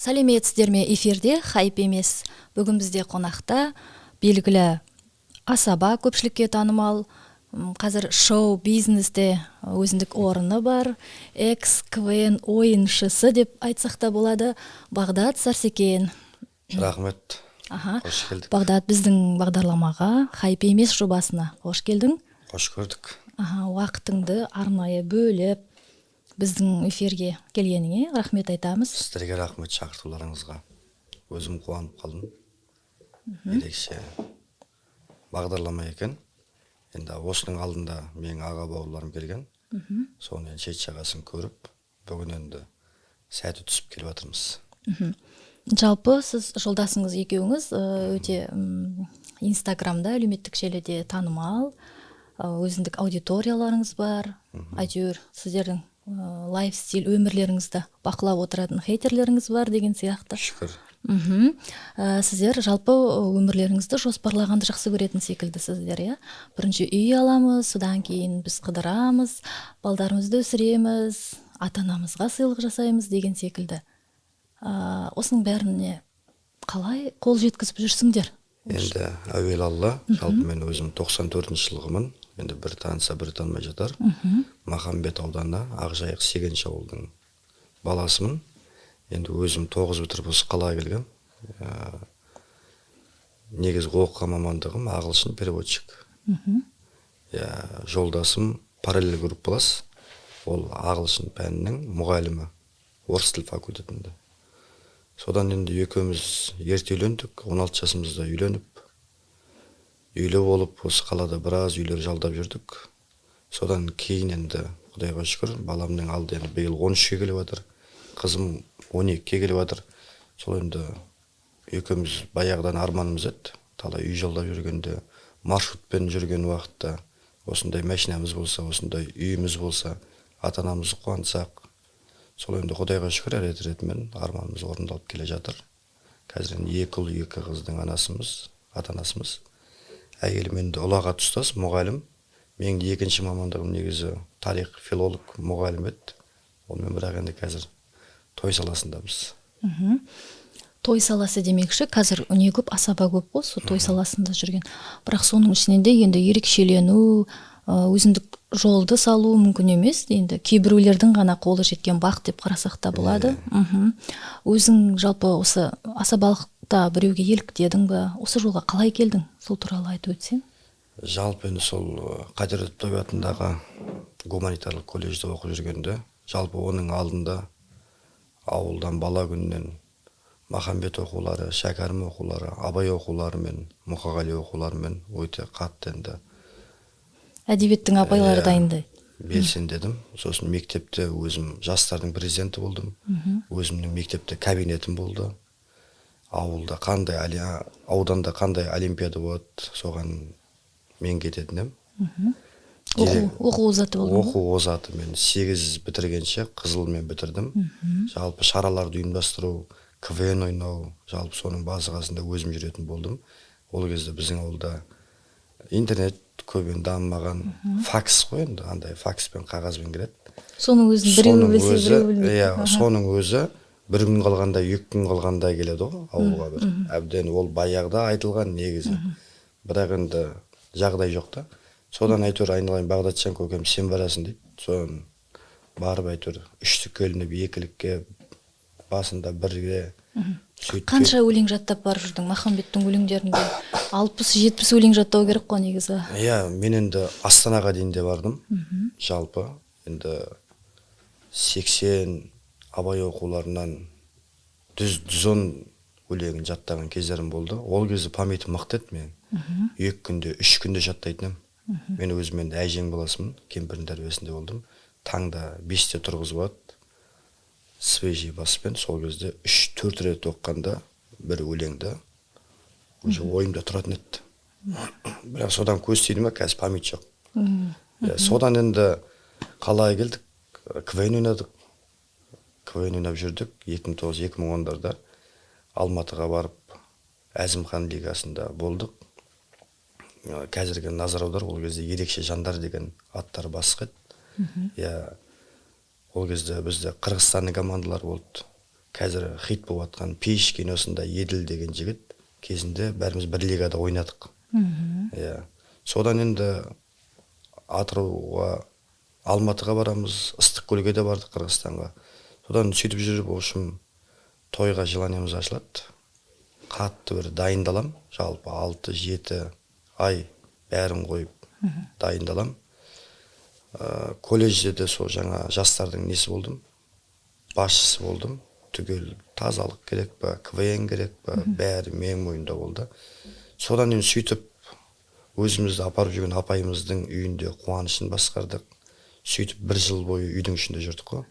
Сәлеметсіздер ме? Эфирде хайп емес. Бүгін бізде қонақта белгілі асаба, көпшілікке танымал, қазір шоу бизнесте өзіндік орны бар, экс-КВН ойыншысы деп айтсақ та болады, Бағдат Сарсекен. Рахмет. Қош келдік. Бағдат, біздің бағдарламаға хайп емес жобасына қош келдің. Қош көрдік. Уақытыңды арнайы бөліп біздің эфирге келгеніңе рахмет айтамыз. Сіздерге рахмет шақыртуларыңызға. Өзім қуанып қалдым. Ерекше бағдарлама екен. Енді осының алдында менің аға бауырларым келген. Соны шет жағасын көріп, бүгін енді сәті түсіп келіп жатырмыз. Жалпы сіз жолдасыңыз екеуіңіз өте Инстаграмда, әлеуметтік желіде танымал, өзіндік аудиторияларыңыз бар. Әйтеуір сіздердің лайфстиль өмірлеріңізді бақылап отыратын хейтерлеріңіз бар деген сияқты. Шүкір. Сіздер жалпы өмірлеріңізді жоспарлағанды жақсы көретін секілдісіздер, иә? Бірінші үй аламыз, содан кейін біз қыдырамыз, балдарымызды өсіреміз, ата-анамызға сыйлық жасаймыз деген секілді. Осының бәріне қалай қол жеткізіп жүрсіңдер? Енді әуел алла, жалпы мен өзім 94-ші жылғымын. Енді бір таныса, бір танымай жатар. Махамбет ауданы, Ақжайық Сегенші ауылдың баласымын. Енді өзім 9 бітіріп осы қалаға келгем. Негізгі оқыған мамандығым ағылшын переводчик. Жолдасым параллель группалас. Ол ағылшын пәнінің мұғалімі, орыс тіл факультетінде. Содан енді екеуміз ерте үйлендік, 16 жасымызда үйленіп, үйлі болып, осы қалада біраз үйлер жалдап жүрдік. Содан кейін енді, Құдайға шүкір, баламның алды енді биыл 13-ке келіп жатыр, қызым 12-ке келіп жатыр. Сол енді екеуміз баяғыдан арманымыз еді. Талай үй жалдап жүргенде, маршрутпен жүрген уақытта, осындай машинамыз болса, осындай үйіміз болса, ата-анамызды қуантсақ. Сол енді Құдайға шүкір, рет-ретімен арманымыз орындалып келе жатыр. Қазір енді 2 ұл, 2 қыздың анасымыз, ата-анасымыз. Әйелім енді ұлаға тұстас, мұғалім. Менің екінші мамандығым негізі тарих, филолог, мұғалім еді. Онымен бірақ енді қазір той саласындамыз. Той саласы демекші, қазір үне көп, асаба көп қой, сол той саласында жүрген. Бірақ соның ішінен де енді ерекшелену, өзіндік жолды салу мүмкін емес. Енді кейбіреулердің ғана қолы жеткен бақ деп қарасақ та болады. Өзің жалпы осы асабалықта біреуге еліктедің бе? Осы жолға қалай келдің? Сол туралы айтып өтсең. Жалпы енді сол Қадірет Тойбай атындағы гуманитарлық колледжде оқып жүргенде, жалпы оның алдында ауылдан бала күнінен Махамбет оқулары, Шәкәрім оқулары, Абай оқулары мен Мұқағали оқулары мен өте қатты енді әдебиеттің апайлары дайындай. Белсендедім. Сосын мектепте өзім жастардың президенті болдым. Өзімнің мектепте кабинетім болды. Ауданда қандай олимпиада болады, соған мен кететінім. Оқу озаты болдың? Оқу озаты мен 8 бітіргенше қызылмен бітірдім. Жалпы шараларды ұйымдастыру, КВН ойнау, жалпы соның базы-қасында өзім жүретін болдым. Ол кезде біздің ауылда интернет көбен дамымаған, факс қой енді, андай факспен, қағазбен келеді. Соның өзін біреу білсе, біреу білмейді. Соның өзі бір күн қалғанда, 2 күн қалғанда келеді ғой, ауылға бір. Әбден ол баяғыда айтылған негізі. Бірақ енді жағдай жоқ та. Содан әйтеуір айналайын Бағдатжан көкем сен барасың дейді. Содан барып әйтеуір 3-лікке ілініп, 2-лікке, басында 1-ге. Қанша өлең жаттап барып жүрдің Махамбеттің өлеңдерінде? 60-70 өлең жаттау керек қой негізі. Мен енді Астанаға дейін де бардым. Жалпы енді 80 Абай оқуларынан 110 өлеңін жаттаған кездерім болды. Ол кезде памятім мықты еді мен. 2 күнде, 3 күнде жаттайтыным. Мен өзім енді әжең баласымын, кемпірдің тәрбиесінде болдым. Таңда 5-те тұрғызып алады. Свежий баспен сол кезде 3-4 рет оққанда бір өлеңді уже ойымда тұратын еді. Бірақ содан көз тиді ме, қазір память жоқ. Содан енді қалаға келдік, КВН ойнадық. КВН ойнап жүрдік 2009-2010-дарда Алматыға барып Әзімхан лигасында болдық. Қазіргі назар аудар, ол кезде ерекше жандар деген аттар басқа еді. Ол кезде бізде Қырғызстанның командалары болды. қазір хит болып жатқан Пеш киносында Еділ деген жігіт кезінде бәріміз бір лигада ойнадық. Иә. Содан енді Атырауға, Алматыға барамыз, Ыстықкөлге де бардық, Қырғызстанға. Содан сөйтіп жүріп, в общем, тойға желаниеміз ашылады. Қатты бір дайындалам, жалпы 6-7 ай бәрін қойып дайындалам. Колледжде де сол жаңа жастардың несі болдым, басшысы болдым. Түгел тазалық керек па, КВН керек па, бәрі менің мойнымда болды. Содан енді сөйтіп өзімізді апарып жүрген апайымыздың үйінде қуанышын басқардық. Сөйтіп 1 жыл бойы үйдің ішінде жүрдік қой.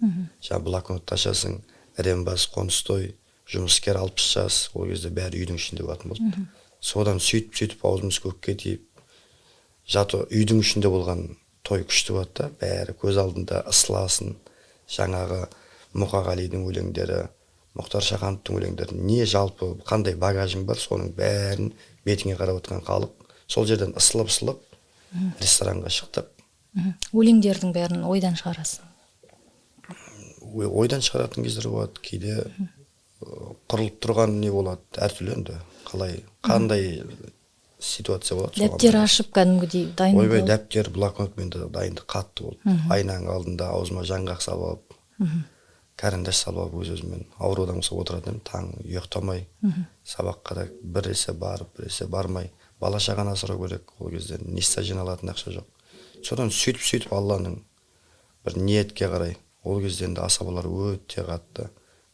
Жаңа блокнот ашасың, Іренбас, Қоныстой, жұмыскер 60 жас, ол кезде бәрі үйдің ішінде болатын болды. Содан сөйтіп аузымыз көкке тиіп, жаты үйдің ішінде болған той күшті болады да, бәрі көз алдында ысыласын, жаңағы Мұқағалидың өлеңдері, Мұхтар Шахановтың өлеңдері, не жалпы қандай багажың бар, соның бәрін бетіңе қарап отырған халық. Сол жерден ысылып ресторанға шықтық. Өлеңдердің бәрін ойдан шығарасың. Ойдан шығаратын кездер болады, кейде құрылып тұрған не болады, әртүрлі енді. Қандай ситуация болады. Дәптер ашып кәдімгідей дайындалып. Ойбай, дәптер, блокнотмен де дайындық қатты болды. Айнаның алдында аузыма жаңғақ салып алып, карандаш салып алып өз-өзімен аурудан болса отыратын, таң ұйықтамай, сабаққа да бір есе барып, бір есе бармай, бала шағаны асырау керек. Ол кезде несте жиналатын ақша жоқ. Содан сөйтіп Алланың бір ниетке қарай, ол кезде енді асабалар өте қатты,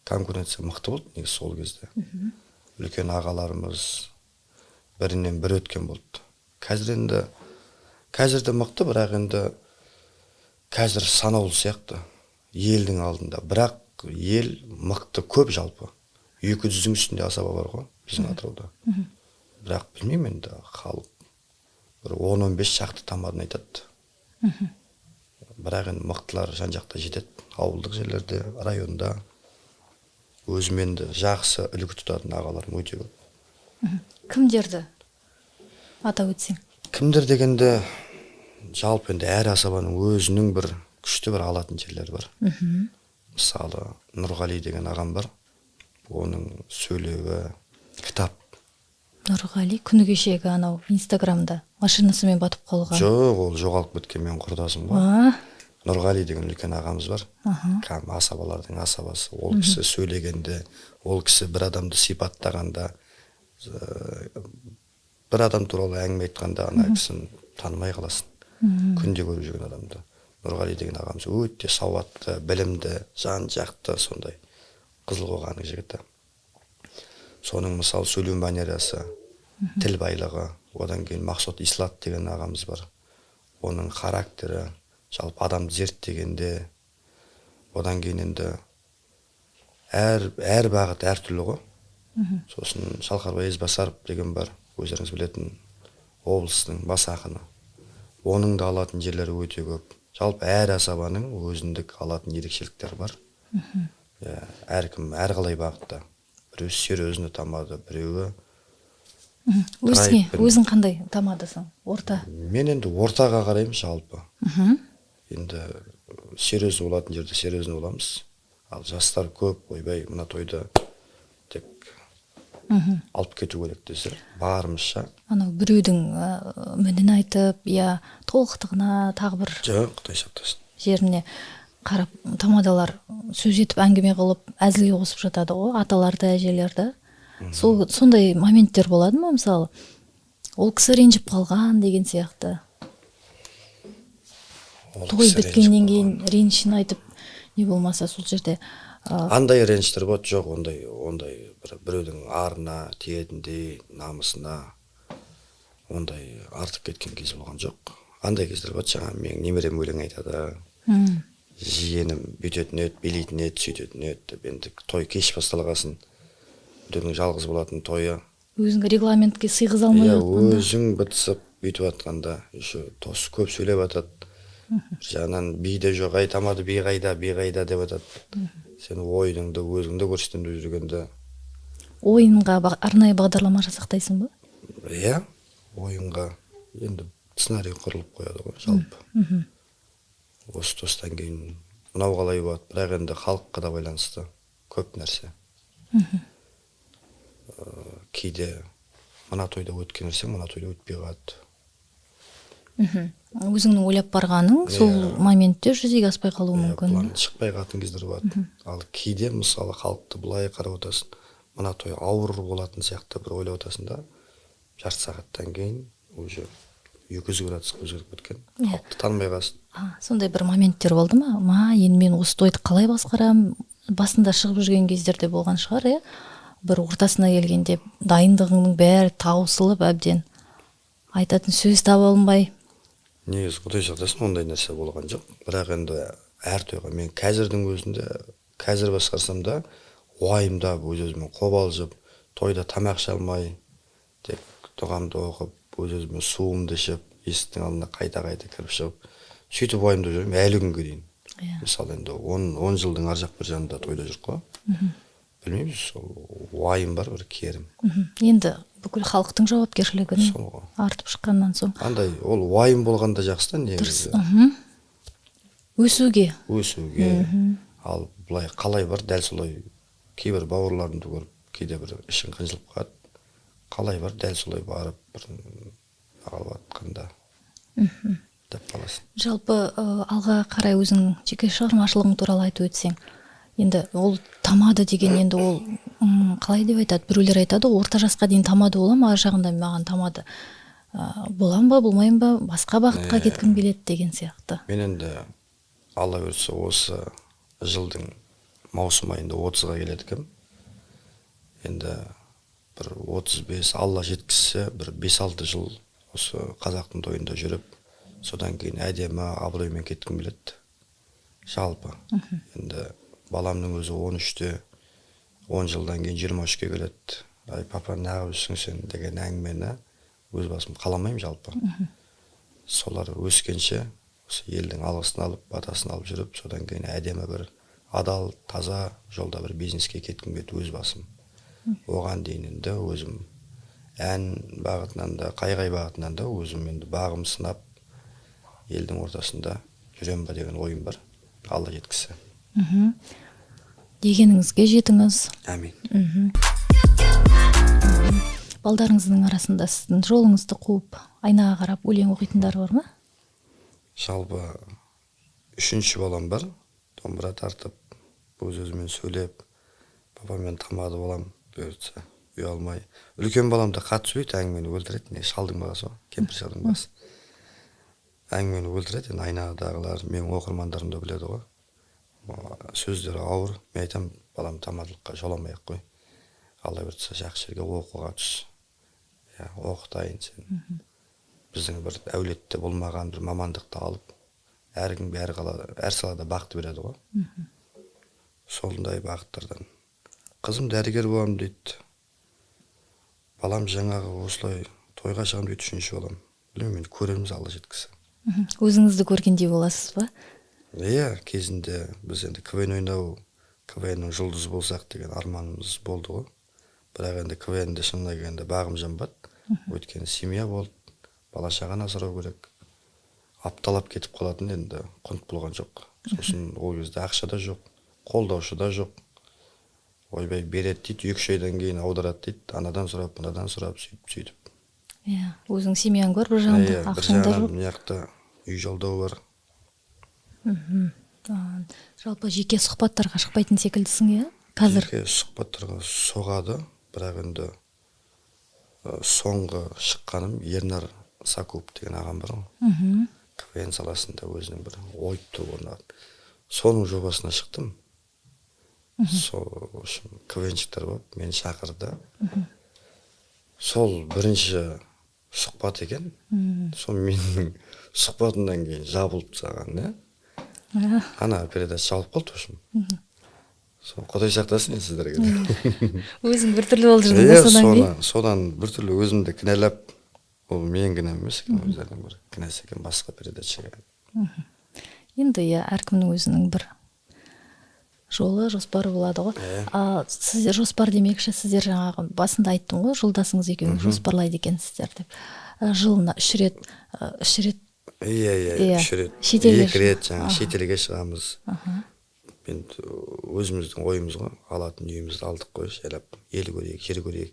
конкуренция мықты болды негізі сол кезде. Үлкен ағаларымыз бірінен бір өткен болды. Қазір де мықты, бірақ енді қазір санаулы сияқты елдің алдында. Бірақ ел мықты көп жалпы. 200-дің үстінде асаба бар ғой біздің Атырауда. Бірақ білмеймін енді халық бір 10-15 шақты тамадын айтады. Бірақ енді мықтылар жан жақта жетеді. Ауылдық жерлерде, районда өзімен де жақсы үлгі тұтатын ағаларым өте көп. Кімдерді атап өтсең? Кімдер дегенде жалпы енді әр асабаның өзінің бір күшті бір алатын жерлері бар. Мысалы, Нұрғали деген ағам бар. Оның сөйлеуі, кітап. Нұрғали күні кешегі анау Инстаграмда машинасымен батып қалған. Жоқ, ол жоғалып кеткен менің құрдасым ғой. Нұрғали деген үлкен ағамыз бар. Кәдімгі асабалардың асабасы. Ол кісі сөйлегенде, ол кісі бір адамды сипаттағанда, бір адам туралы әңгіме айтқанда ана кісіні танымай қаласың. Күнде көріп жүрген адамды. Нұрғали деген ағамыз өте сауатты, білімді, жан жақты, сондай қызыл қоғаның жігіті. Соның мысалы сөйлеу манерасы, тіл байлығы, одан кейін Мақсұт Ислат деген ағамыз бар. Оның характері, жалпы адамды зерттегенде, одан кейін енді әр бағыт әртүрлі ғой. Сосын Шалқарбай Ізбасаров деген бар, өздеріңіз білетін облыстың бас ақыны. Оның да алатын жерлері өте көп. Жалпы әр асабаның өзіндік алатын ерекшеліктері бар. Әркім әрқалай бағытта. Біреу серьезно тамады, біреуі өзің қандай тамадысың? Орта? Мен енді ортаға қараймын жалпы. Енді серьезно болатын жерде серьезно боламыз. Ал жастар көп, ойбай, мына тойды тек алып кету керек десе, барымызша. Анау біреудің мінін айтып, я толықтығына тағы бір Құдай сақтасын. жеріне қарап, тамадалар сөз етіп әңгіме қылып, әзілге қосып жатады ғой, аталарды, әжелерді. Сондай моменттер болады ма, мысалы? Ол кісі ренжіп қалған деген сияқты. Той біткеннен кейін ренішін айтып, не болмаса сол жерде. Андай реніштер болады, жоқ, ондай біреудің арына, тиетіндей, намысына, ондай артып кеткен кез болған жоқ. Андай кездер болады, жаңа менің немерем өлең айтады. Жиенім бүйтетін еді, билейтін еді, сөйтетін еді деп, енді той кеш басталғасын, біреудің жалғыз болатын тойы. Өзіңгі регламентке сыйғыза алмай жатқанда. Өзің бітісіп бүйтіп жатқанда, тос көп сөйлеп жатады. Жаңан биде жоқ, айтамады, би қайда деп жатады. Сен ойыңды өзіңді көрсетемін деп жүргенде. Ойынға арнайы бағдарлама жасақтайсың ба? Иә, ойынға енді сценарий құрылып қояды ғой, жалпы. Осы тостан кейін мынау қалай болады, бірақ енді халыққа да байланысты көп нәрсе. Кейде мына тойда өткен нәрсең мына тойда өтпей қалады. Өзіңнің ойлап барғаның сол моментте жүзеге аспай қалуы мүмкін. План шықпай қалатын кездер болады. Ал кейде мысалы халықты былай қарап отырсың, мына той ауыр болатын сияқты бір ойлап отырсың да, жарты сағаттан кейін уже 200 градусқа өзгеріп кеткен. Халықты танымай қаласың. Сондай бір моменттер болды ма? Енді мен осы тойды қалай басқарам? Басында шығып жүрген кездерде болған шығар, бір ортасына келгенде дайындығыңның бәрі таусылып әбден айтатын сөз таба алмай. Негізі құдай сақтасын ондай нәрсе болған жоқ. Бірақ енді әр тойға мен қазірдің өзінде, қазір басқарсам да уайымдап, өз-өзіме қобалжып, тойда тамақ іше алмай, тек дұғамды оқып, өз-өзіме суымды ішіп, есіктің алдына қайта-қайта кіріп шығып, сөйтіп уайымдап жүремін әлі күнге дейін. Мысалы енді 10 жылдың ар жақ бір жанында тойда жүріп қой. Білмейміз, сол уайым бар бір керім. Енді бүкіл халықтың жауапкершілігін артып шыққаннан соң. Андай, ол уайым болғанда жақсы да негізі. Өсуге. Ал былай қалай бар, дәл солай кейбір бауырларымды көріп, кейде бір ішің қынжылып қалады. Қалай бар, дәл солай барып бір алып атқанда деп қаласың. Жалпы алға қарай өзің жеке шығармашылығың туралы айтып өтсең, енді ол тамада деген енді ол қалай деп айтады? Біреулер айтады, орта жасқа дейін тамада болам, ар жағында маған тамада болам ба, болмайым ба, басқа бағытқа кеткім келеді деген сияқты. Мен енді Алла бұйыртса осы жылдың маусым айында 30-ға келеді кім. Енді бір 35, Алла жеткізсе, бір 5-6 жыл осы қазақтың тойында жүріп, содан кейін әдемі абыроймен кеткім келеді. Жалпы. Енді баламның өзі 13-те, 10 жылдан кейін 23-ке келеді. Ай, папа, неғып жүрсің сен деген әңгімені өз басым қаламаймын жалпы. Солар өскенше, осы елдің алғысын алып, батасын алып жүріп, содан кейін әдемі бір адал, таза жолда бір бизнеске кеткім келеді өз басым. Оған дейін енді өзім ән бағытынан да, қай бағытынан да өзім енді бағым сынап, елдің ортасында жүрем ба деген ойым бар. Алла жеткізсе. Дегеніңізге жетіңіз. Әмин. Балдарыңыздың арасында сіздің жолыңызды қуып, айнаға қарап өлең оқитындар бар ма? Жалпы 3-ші балам бар. Домбыра тартып, өз-өзімен сөйлеп, папамен тамады болам, бұйыртса, ұялмай. Үлкен балам да қатты сөйлейді, әңгімені өлтіреді. Не шалдың баласы ғой, кемпір шалдың баласы. Әңгімені өлтіреді, айнадағылар, менің оқырмандарым да біледі ғой. Сөздері ауыр. Мен айтам, балам тамадылыққа жоламай-ақ қой. Алла бұйыртса жақсы жерге оқуға түс. Оқытайын сен. Біздің бір әулетте болмаған бір мамандықты алып, әркім әр салада бақты береді ғой. Сондай бағыттардан. Қызым дәрігер боламын дейді. Балам жаңағы осылай тойға шығам дейді, 3-ші балам. Білмеймін, көреміз Алла жеткізсе. Өзіңізді көргендей боласыз ба? Кезінде біз енді КВН ойнау, КВНнің жұлдызы болсақ деген арманымыз болды ғой. Бірақ енді КВНде шынына келгенде бағым жанбады. Өйткені семья болды, бала шағаны асырау керек. Апталап кетіп қалатын енді құнт болған жоқ. Сосын ол кезде ақша да жоқ, қолдаушы да жоқ. Ойбай береді дейді, 2 айдан кейін аударады дейді, анадан сұрап, мынадан сұрап, сөйтіп. Өзің семьяң бар, бір жағында ақшаң да жоқ. Бір жағында үй жалдау бар. Жалпы жеке сұхбаттарға шықпайтын секілдісің, қазір? Жеке сұхбаттарға соғады, бірақ енді соңғы шыққаным Ернар Сакуп деген ағам бар ғой. КВН саласында өзінің бір ойыпты орнады. Соның жобасына шықтым. Сол КВНщиктер болып мені шақырды. Сол бірінші сұхбат екен. Сол менің сұхбатымнан кейін жабылып саған, Ана передача жабылып қалдыошым. Құдай сақтасын сіздерге. Өзің біртүрлі болып жүрдің содан кейін? Содан біртүрлі өзімді кінәлап, ол менің кінәм емес, өздерінің бір кінәсі екен басқа передачаға. Енді әркімнің өзінің бір жолы, жоспары болады ғой. Сіздер жоспар демекші, сіздер жаңағы басында айттым ғой, жолдасыңыз екеуіңіз жоспарлайды екенсіздер деп. Жылына 3 рет 3 рет. 2 рет жаңа шетелге шығамыз. енді өзіміздің ойымыз ғой, алатын үйімізді алдық қой, жайлап ел көрейік, жер көрейік,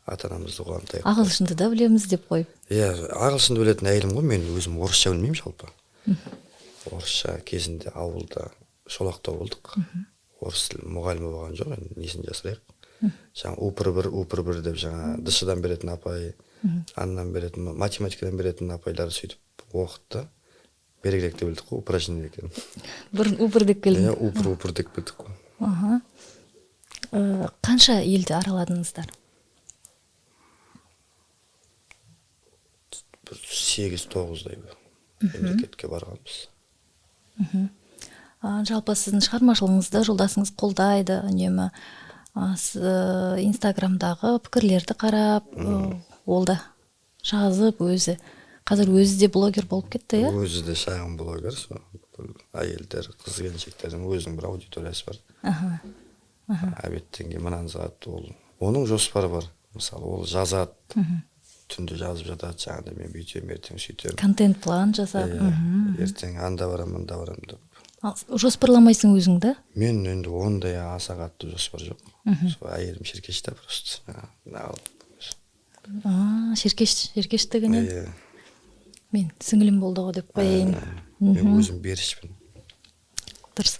ата анамызды қуантайық. Ағылшынды да білеміз деп қойып. Иә, ағылшынды білетін әйелім ғой, мен өзім орысша білмеймін жалпы. Орысша кезінде ауылда Шолақта болдық. Орыс тілі мұғалімі болған жоқ, енді несін жасырайық. Жаңа упр бір деп жаңа дышыдан беретін апай, аннан беретін, математикадан беретін апайлар сөйтіп оқытты. Берегіректе білдік қой, упражнение екен. Бұрын упр деп келдің. Иә, упр деп білдік қой. Қанша елді араладыңыздар? 8-9-дай мемлекетке барғанбыз. Жалпы сіздің шығармашылығыңызды жолдасыңыз қолдайды, үнемі инстаграмдағы пікірлерді қарап, ол да жазып өзі. Қазір өзі де блогер болып кетті, иә? Өзі де шағын блогер, әйелдер, қыз келіншектердің өзінің бір аудиториясы бар. Әбеттен кейін мынаны жазады, оның жоспары бар. Мысалы, ол жазады, түнде жазып жатады, жаңағыда мен бүйтем, ертең сөйтем. Контент план жасап. Ертең анда барам, мында барам деп. Жоспарламайсың өзің да? Мен енді ондай аса қатты жоспар жоқ. Сол әйелім шеркешті просто. Шеркештігінен? Мен сіңілім болды ғой деп қояйын. Мен өзім берішпін. Дұрыс.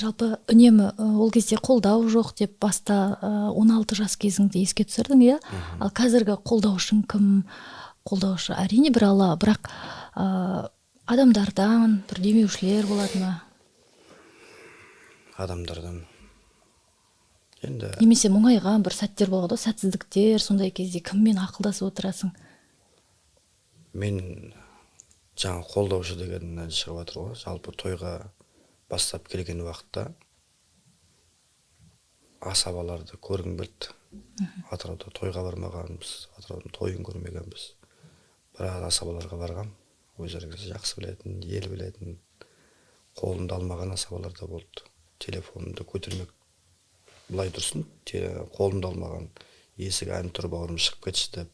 Жалпы үнемі ол кезде қолдау жоқ деп баста 16 жас кезіңде еске түсірдің, иә? Ал қазіргі қолдаушың кім? Қолдаушы әрине бір алла, бірақ адамдардан бір демеушілер болады ма? Адамдардан. Енді немесе мұңайған бір сәттер болады, сәтсіздіктер, сондай кезде кіммен ақылдасып отырасың? Мен жаңа қолдаушы дегеннен шығып жатыр ғой, жалпы тойға бастап келген уақытта асабаларды көргім келді. Атырауда тойға бармағанбыз, Атыраудың тойын көрмегенбіз. Бірақ асабаларға барғам, өздеріңіз жақсы білетін, ел білетін, қолымды алмаған асабалар да болды. Телефонымды көтермек былай тұрсын, қолымды алмаған, есік ән тұр, бауырым шығып кетші деп.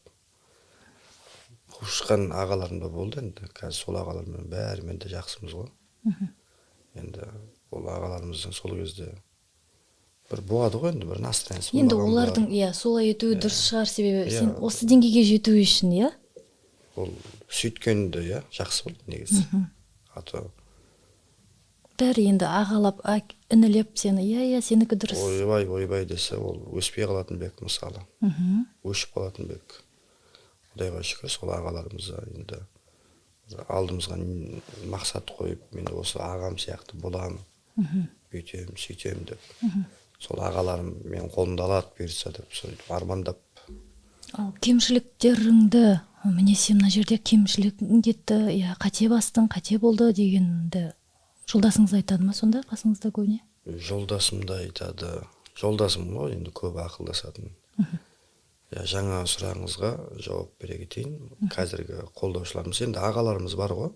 Құшқан ағаларым да болды енді, қазір сол ағалармен бәрімен де жақсымыз ғой. Енді ол ағаларымыздың сол кезде бір болады ғой, енді бір настроениясы. Енді олардың солай етуі дұрыс шығар, себебі сен осы деңгейге жету үшін, иә? Ол сөйткенде жақсы болды негізі. Бәрі енді ағалап, інілеп сені, сенікі дұрыс. Ойбай десе, ол өспей қалатын бек мысалы. Өшіп қалатын бек. Құдайға шүкір, сол ағаларымызға енді алдымызға мақсат қойып, мен осы ағам сияқты болам, бүйтем, сөйтем деп. Сол ағаларым мен қолымды алады бұйыртса деп, сөйтіп армандап. Ал кемшіліктеріңді, міне сен мына жерде кемшілігің кетті, қате бастың, қате болды дегенді жолдасыңыз айтады ма сонда қасыңызда көбіне? Жолдасым да айтады. Жолдасым ғой, енді көп ақылдасатын. Жаңа сұрағыңызға жауап бере кетейін. Қазіргі қолдаушыларымыз, енді ағаларымыз бар ғой.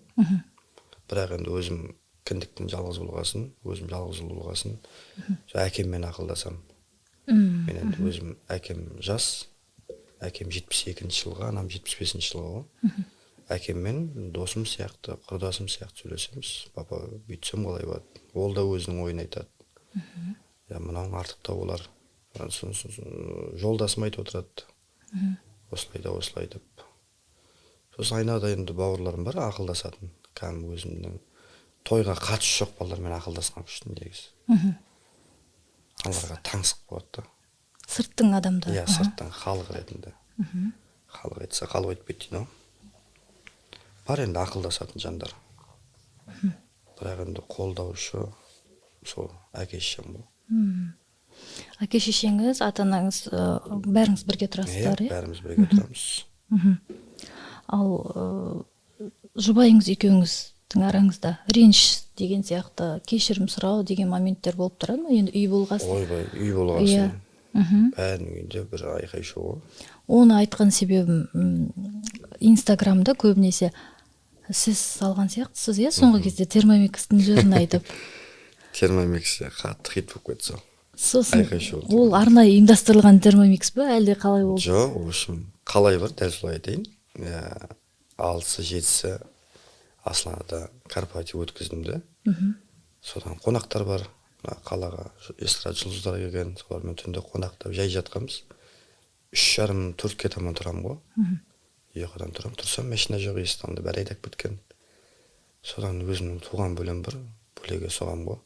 Бірақ енді өзім кіндіктің жалғыз болғасын, өзім жалғыз болғасын, әкеммен ақылдасам. Мен енді өзім әкем жас, әкем 72-ші жылғы, анам 75-ші жылғы ғой. Әкеммен досым сияқты, құрдасым сияқты сөйлесеміз. Папа бүйтсем қалай болады? Ол да өзінің ойын айтады. Мынауың артықтау болар. Жолдасым айтып отырады. Осылай деп. Сосын айнада енді бауырларым бар, ақылдасатын. Кәдімгі өзімнің тойға қатысы жоқ балалармен ақылдасқан үшін негізі. Аларға таңсық болады да. Сырттың адамды. Сырттың халық ретінде. Халық етсе халық етпейді дейді ғой. Бар енді ақылдасатын жандар. Бірақ енді қолдаушы сол әке-шешем ғой. Әке-шешеңіз, ата-анаңыз бәріңіз бірге тұрасыздар, иә? Бәріміз бірге тұрамыз. Ал жұбайыңыз екеуіңіздің араңызда реніш деген сияқты кешірім сұрау деген моменттер болып тұрады ма? Енді үй болғасын. Ойбай, үй болғасын. Бәрінің үйінде бір айқай-шу ғой. Оны айтқан себебім инстаграмда көбінесе сіз салған сияқтысыз, иә? Соңғы кезде термомикстің жырын айтып. Термомикс қатты хит болып кетті. Сосын ол арнайы ұйымдастырылған термомикс ба, әлде қалай болды? Жоқ, в общем, қалай бар, дәл солай айтайын. 6-7-сі Астанада корпоратив өткіздім де. содан қонақтар бар, қалаға эстрада жұлдыздары келген, солармен түнде қонақтап жай жатқанбыз. 3:30-4-ке таман тұрамын ғой. Ұйқыдан тұрсам машина жоқ, естамды бәрі айдап кеткен. Содан өзімнің туған бөлем бар, бөлеге соғам ғой.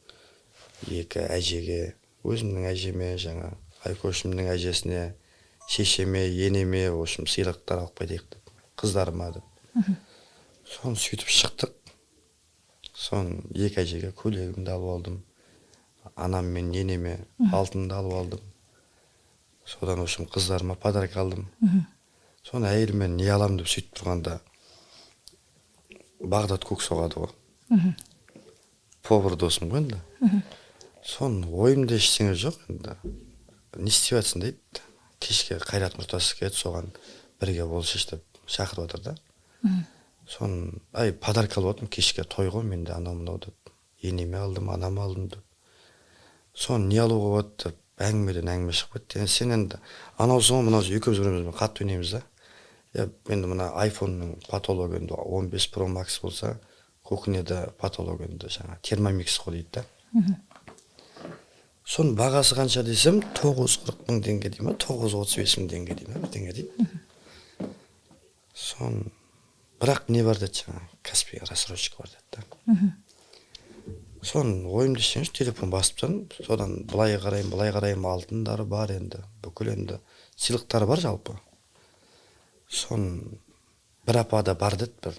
2 әжеге, өзімнің әжеме, жаңа Айкөшімнің әжесіне, шешеме, енеме, общем, сыйлықтар алып қайтайық деп, қыздарыма деп. Соны сөйтіп шықтық. Соны 2 әжеге көйлегімді алып алдым. Анам мен енеме алтынды алып алдым. Содан общем қыздарыма подарок алдым. Соны әйелімен не алам деп сөйтіп тұрғанда Бағдат көк соғады ғой. Повар досым ғой енді. Соны ойымда ештеңе жоқ енді. Не істеп жатсың дейді. Кешке Қайрат Нұртас келді, соған бірге болшыш деп шақырып отыр да. Соны подарок алып отырмын, кешке той ғой, менде анау мынау деп. Енеме алдым, анама алдым деп. Соны не алуға болады деп әңгімеден әңгіме шығып кетті. Сен енді анаусы ғой, мынаусы екеуміз бірімізбен қатты ойнаймыз да. Енді мына айфонның потологы енді 15 Pro Max болса, кухняда потологы енді жаңа термомикс қой дейді да. Соның бағасы қанша десем, 940 мың теңге дей ма, 935 мың теңге дей ма, бірдеңе дейді. Сон бірақ не бар деді жаңа, Каспийға рассрочка бар деді да. Сон ойымды ішсеңіз, телефон басып тұрмын, содан былай қарайым, алтындары бар енді, бүкіл енді сыйлықтары бар жалпы. Сон бір апада бар деді, бір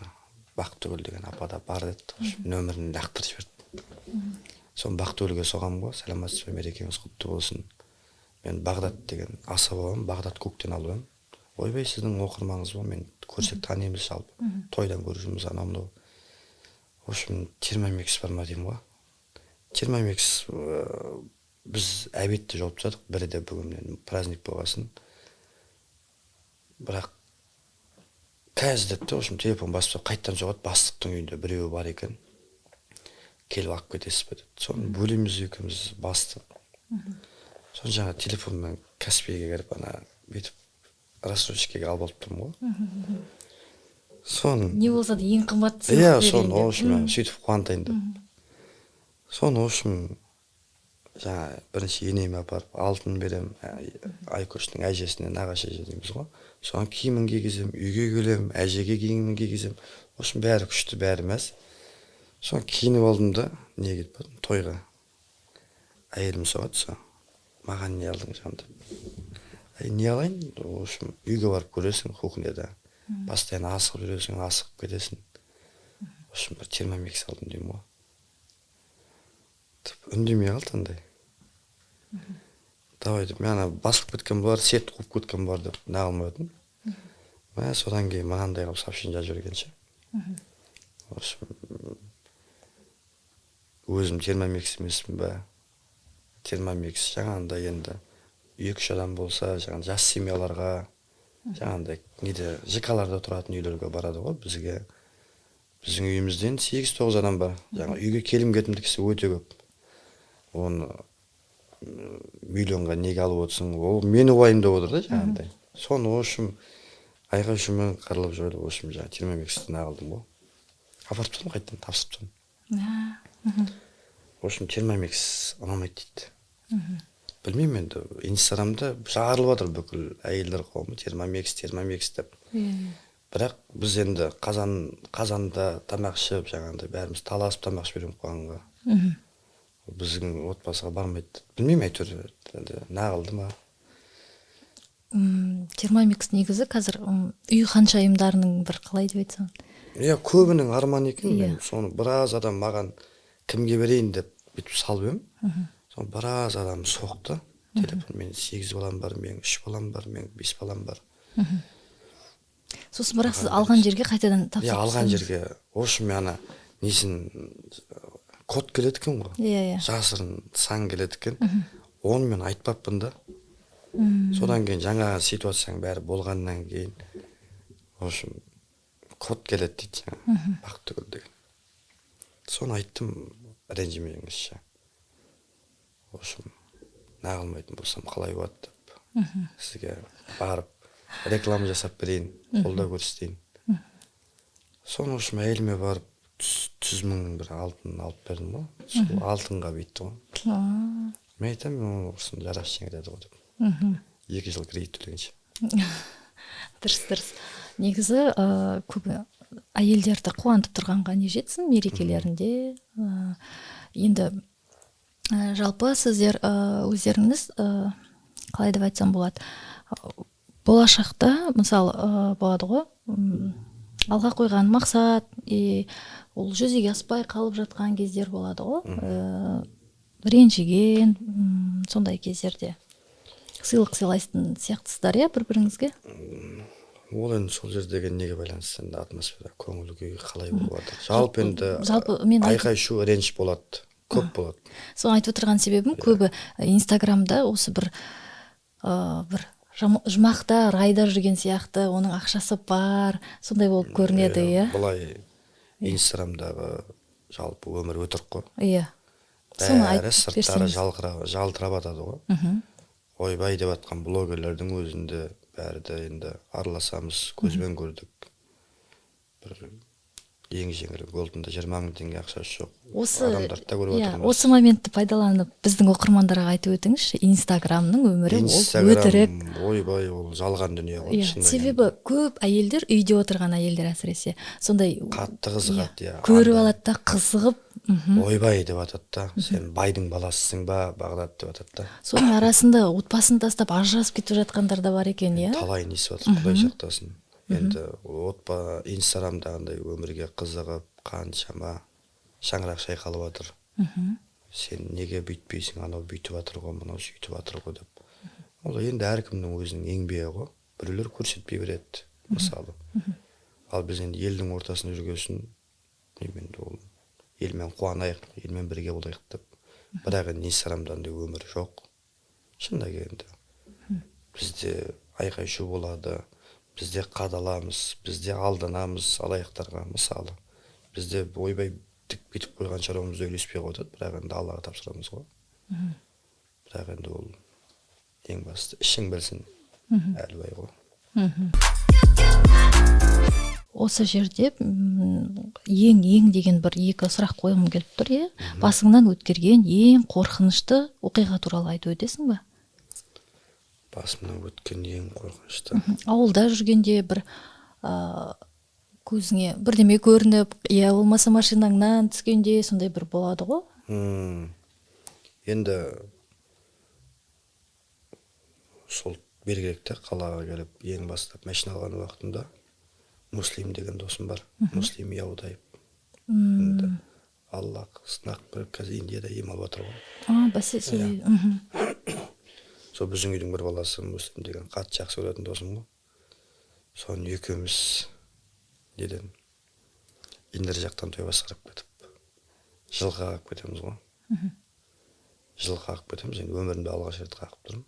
Бақтыгүл деген апада бар деді, нөмірін лақтырып жіберді. Сон Бақтыгүлге соғам ғой, саламатсыз ба, мерекеңіз құтты болсын. Мен Бағдат деген асабам, Бағдат көктен алып. Ойбай, сіздің оқырмаңыз ба, мен көрсек танимыз жалпы. Тойдан көріп анау мынау. В общем, термомикс бар ма деймін ғой. Термомикс біз әбетті жауып тастадық, бірі де бүгіннен праздник болғасын. Бірақ қазір деді, в общем, телефон басып қайттан соғады, бастықтың үйінде біреуі бар екен. Келіп алып кетесіз бе деді. Соны бөлеміз екеуміз бастық. Соны жаңа телефонмен Каспийге кіріп, ана бүйтіп рассрочкаға алып алып тұрмын ғой. Соны не болса да ең қымбат сыйлық берейін деп. Соны, в общем, сөйтіп қуантайын деп. Соны, в общем, жаңа бірінші енеме апарып алтын берем, Айкөштің әжесіне, нағашы әже дейміз ғой. Соған киімін кигізем, үйге келем, әжеге киімін кигізем. В общем, бәрі күшті, бәрі мәз. Соны киініп алдым да, не кетіп бардым, тойға. Әйелім соғады, со. Маған не алдың жанды? Не алайын? В общем, үйге барып көресің, кухняда. Постоянно асығып жүресің, асығып кетесің. В общем, бір термомикс алдым деймін ғой. Үндемей қалды андай. Давай деп, мен басылып кеткен бар, сет қуып кеткен бар деп нағылмай өтін. Содан кейін мынандай қылып сообщение жазып жүргенше. В общем, өзім термомикс емеспін ба? Термомикс жаңағында енді 2-3 адам болса, жаңа жас семьяларға, жаңағында неде ЖК-ларда тұратын үйлерге барады ғой бізге. Біздің үйімізден 8-9 адам бар. Жаңа үйге келім-кетімді кісі өте көп. Оны миллионға неге алып отырсың? Ол мені уайымдап отыр да жаңағындай. Соны, в общем, айқай-шумен қырылып жүрді, в общем, жаңа термомиксті нағылдым ғой. Апарып тұрмын, қайттан тапсырып тұрмын. В общем, термомикс ұнамайды дейді. Білмеймін енді, Инстаграмда жарылып жатыр бүкіл әйелдер қауымы термомикс деп. Бірақ біз енді қазанда тамақ ішіп, жаңағындай бәріміз таласып тамақ ішіп қойғанға. Біздің отбасыға бармайды. Білмеймін, әйтеуір нағылды ма? Термомикс негізі қазір үй ханшайымдарының бір қалай деп айтсам. Көбінің арманы екен. Мен соны біраз адам маған кімге берейін деп бүйтіп салып ем. Соны біраз адам соқты. Телефон, менің 8 балам бар, менің 3 балам бар, менің 5 балам бар. Сосын бірақ сіз алған жерге қайтадан тапсырып тұрсыз. Алған жерге. В общем, мен несін код келеді екен ғой. Жасырын сан келеді екен. Оны мен айтпаппын да. Содан кейін жаңа ситуацияң бәрі болғаннан кейін, в общем, код келеді дейді жаңа, Бақтыгүл деген. Соны айттым, ренжімеңізші. В общем, нағылмайтын болсам қалай болады деп. Сізге барып, реклама жасап берейін, қолда көрсетейін. Соны, в общем, әйеліме барып, жүз мың бір алтын алып бердім ғой. Сол алтынға бүйтті ғой. Мен айтамын, ұрсын жарас жеңіледі ғой деп. 2 жыл кредит төлегенше. Дұрыс. Негізі көп әйелдерді қуантып тұрғанға не жетсін мерекелерінде. Енді жалпы сіздер өздеріңіз қалай деп айтсам болады, болашақта мысалы болады ғой, алға қойған мақсат ол жүзеге аспай қалып жатқан кездер болады ғой, ренжіген сондай кездерде сыйлық сыйлайсың сияқтысыздар, иә, бір-біріңізге? Ол енді сол жердегі неге байланысты, енді атмосфера, көңіл күй қалай болып жатыр. Жалпы енді айқай шу реніш болады, көп болады. Соны айтып отырған себебім, көбі Инстаграмда осы бір жұмақта райда жүрген сияқты, оның ақшасы бар, сондай болып көрінеді, иә. Бұлай Инстаграмдағы жалпы өмір өтірік қой. Иә. Бәрі сырттары жалтырап атады ғой. Ойбай деп атқан блогерлердің өзінде бәрі де енді араласамыз, көзбен көрдік. Бір ең жеңіл голдында 20 мың теңге ақшасы жоқ. Адамдарды да көріп отырмыз. Осы моментті пайдаланып біздің оқырмандарға айтып өтіңізші, Инстаграмның өмірі ол өтірік. Ойбай, ол жалған дүние ғой. Себебі көп әйелдер, үйде отырған әйелдер әсіресе сондай қатты қызығады, көріп алады да қызығып, ойбай деп атады да, сен байдың баласысың ба, Бағдат деп атады да. Соның арасында отбасын тастап ажырасып кетіп жатқандар да бар екен, иә. Талай несі жатыр, Құдай сақтасын. Енді Инстаграмдағындай өмірге қызығып, қаншама шаңырақ шайқалып жатыр. Сен неге бүйтпейсің, анау бүйтіп жатыр ғой, мынау сөйтіп жатыр ғой деп. Ол енді әркімнің өзінің еңбегі ғой. Біреулер көрсетпей береді, мысалы. Ал біз енді елдің ортасында жүргесін, ол елмен қуанайық, елмен бірге болайық деп. Бірақ Инстаграмдан да өмір жоқ. Шынында келгенде. Бізде айқай шу болады. Бізде қадаламыз, бізде алданамыз алаяқтарға, мысалы. Бізде ойбай бүйтіп қойған шаруамызда үйлеспей қойды, бірақ енді Аллаға тапсырамыз ғой. Бірақ енді ол ең басты ішің білсін, әлбай ғой. Осы жерде ең деген бір екі сұрақ қойғым келіп тұр, иә? Басыңнан өткерген ең қорқынышты оқиға туралы айтып өтесің ба? Басымнан өткен ең қорқынышты. Ауылда жүргенде бір көзіңе бірдеме көрініп, я болмаса машинаңнан түскенде сондай бір болады ғой? Енді сол Бергеректе қалаға келіп ең бастап машина алған уақытында Муслим деген досым бар. Муслим Яудайып. Аллах сынақ бір қазір Индияда ем алып жатыр ғой. Бәсе. Сол біздің үйдің бір баласы Муслим деген қатты жақсы көретін досым ғой. Соны екеуміз неден Индір жақтан той басқарып кетіп, жылқы қағып кетеміз ғой. Жылқы қағып кетеміз, енді өмірімде алғаш рет қағып тұрмын.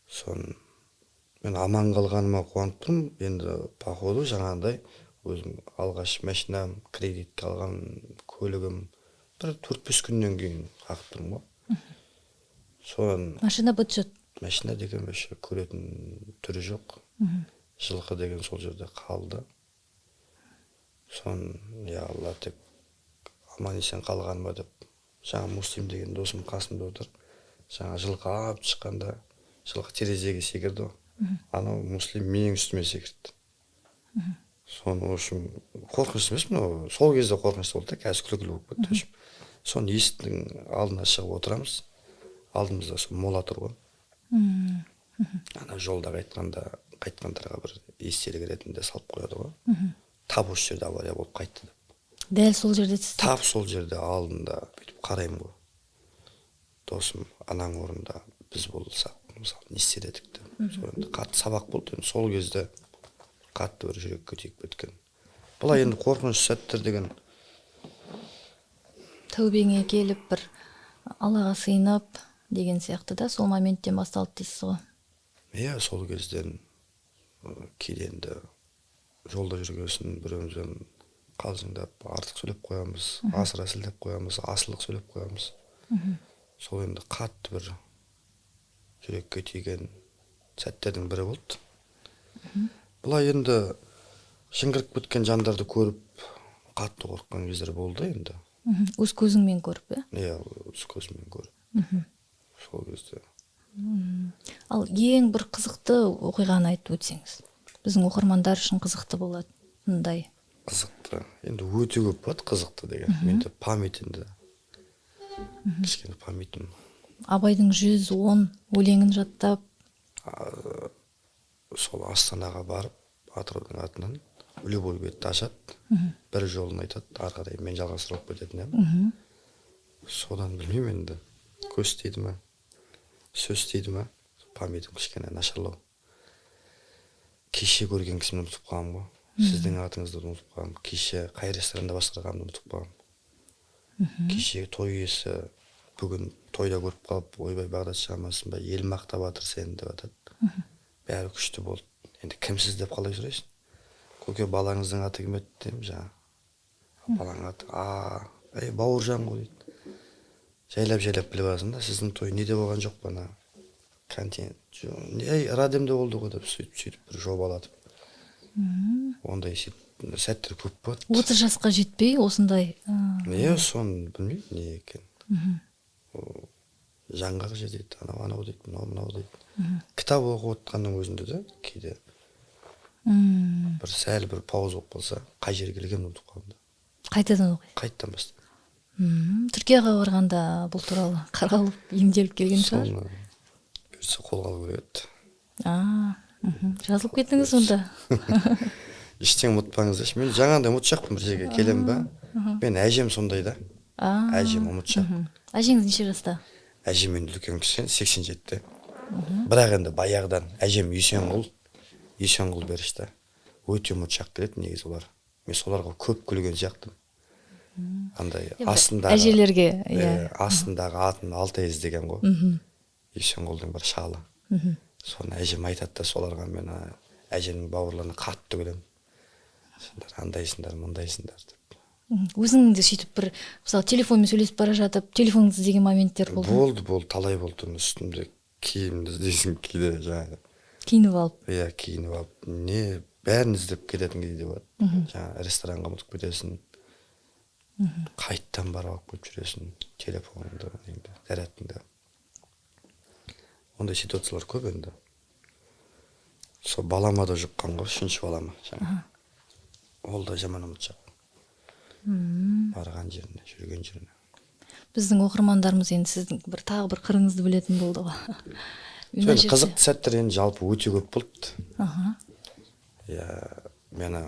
Сон мен аман қалғаныма қуанып тұрмын. Енді походу жаңағындай өзім алғаш машинам, кредитке алған көлігім бір 4-5 күннен кейін қағып тұрмын ғой. Сон машина бытшыт. Машина деген вообще көретін түрі жоқ. Жылқы деген сол жерде қалды. Сон, я Алла, тек аман есен қалғаныма деп, жаңа Муслим деген досым қасымда отыр. Жаңа жылқы алып шыққанда, жылқы терезеге секірді. Анау Муслим менің үстіме секірді. Соны общем қорқынышты емес, мынау сол кезде қорқынышты болды да, қазір күлкілі болып кетті. Соны есіктің алдына шығып отырамыз. Алдымызда сол мола тұр ғой. Ана жолда қайтқандарға бір естелік ретінде салып қояды ғой. Тап осы жерде авария болып қайтты деп. Дәл сол жерде тап сол жерде алдында бүйтіп қараймын ғой. Досым анаң орнында біз болсақ, мысалы, не істер едік деп. Сол қатты сабақ болды. Сол кезде қатты бір жүрекке тиіп кеткен. Бұлай енді қорқыныш сәттер деген тәубеңе келіп бір Аллаға сыйынып деген сияқты да, сол моменттен басталды дейсіз ғой. Иә, сол кезден кейде жолда жүргесін біреуімізден қалжыңдап, артық сөйлеп қоямыз, асыра сілтеп қоямыз, асылық сөйлеп қоямыз. Сол енді қатты бір жүрекке тиген сәттердің бірі болды. Бұлай енді шыңғырып кеткен жандарды көріп қатты қорыққан кездер болды енді. Өз көзіңмен көріп, Иә, өз көзіммен көріп. Сол кезде. Ал ең бір қызықты оқиғаны айтып өтсеңіз. Біздің оқырмандар үшін қызықты болады. Мындай. Қызықты. Енді өте көп болады қызықты деген. Менде память енді. Кішкене памятім. Абайдың 110 өлеңін жаттап, сол Астанаға барып, атыраудың атынан любой бетті ашады. Бір жолын айтады, арқадай мен жалғастырып кететін едім. Содан білмеймін енді. Көз тиді ма, сөз тиді ма, памятім кішкене нашарлау. Кеше көрген кісімді ұмытып қалам ғой. Сіздің атыңызды ұмытып қалам. Кеше қай ресторанда басқарғанымды ұмытып қалам. Кеше той иесі бүгін тойда көріп қалып, ойбай Бағдат шамасын ба, ел мақтап жатыр сені деп жатады. Бәрі күшті болды. Енді кімсіз деп қалай сұрайсың? Көке, балаңыздың аты кім еді деймін жаңа. Балаң аты, Бауыржан ғой дейді. Жайлап біліп аласың да, сіздің той неде болған жоқ па, контент. Радемде болды ғой деп сөйтіп бір жобалатып. Ондай сәттер көп болады. 30 жасқа жетпей осындай. Не, соны білмеймін не екен. Жаңғақ же дейді, анау дейді, мынау дейді. Кітап оқып отқанның өзінде де кейде бір сәл бір пауз болып қалса, қай жерге келгенін ұмытып қаламын. Қайтадан оқи. Қайттан бастап. Түркияға барғанда бұл туралы қаралып, емделіп келген шығар. Соны берсе қолға алу керек еді. Жазылып кеттіңіз онда. Ештеңе ұмытпаңыздаршы. Мен жаңағыдай ұмытшақпын бір жерге келем ба? Мен әжем сондай да. Әжем ұмытшақ. Әжеңіз неше жаста? Әжем енді үлкен кіші 87-те. Бірақ енді баяғыдан әжем Есенғұл берішті. Өте ұмытшақ келеді негізі олар. Мен соларға көп күлген сияқтым. Андай астындағы атын Алтайыз деген ғой. Есенғұлдың бір шалы. Соны әжем айтады да соларға, мен әжемнің бауырларына қатты күлемін. Сендер андайсыңдар, мындайсыңдар деп. Өзіңді сөйтіп бір, мысалы, телефонмен сөйлесіп бара жатып, телефоныңызды іздеген моменттер болды? Болды, талай болды. Үстімде киімді іздейсің кейде жаңағы. Киініп алып? Иә, киініп алып. Не, бәрін іздеп кететін кейде болады. Жаңағы ресторанға ұмытып кетесің. Қайттан барып алып келіп жүресің. Телефоныңды, зарядыңды. Ондай ситуациялар көп енді. Сол балама да жұққан ғой, 3-ші балама. Ол да жаман ұмытшақ. Барған жеріне, жүрген жеріне. Біздің оқырмандарымыз енді сіздің тағы бір қырыңызды білетін болды ғой. Қызықты сәттер енді жалпы өте көп болды. Мені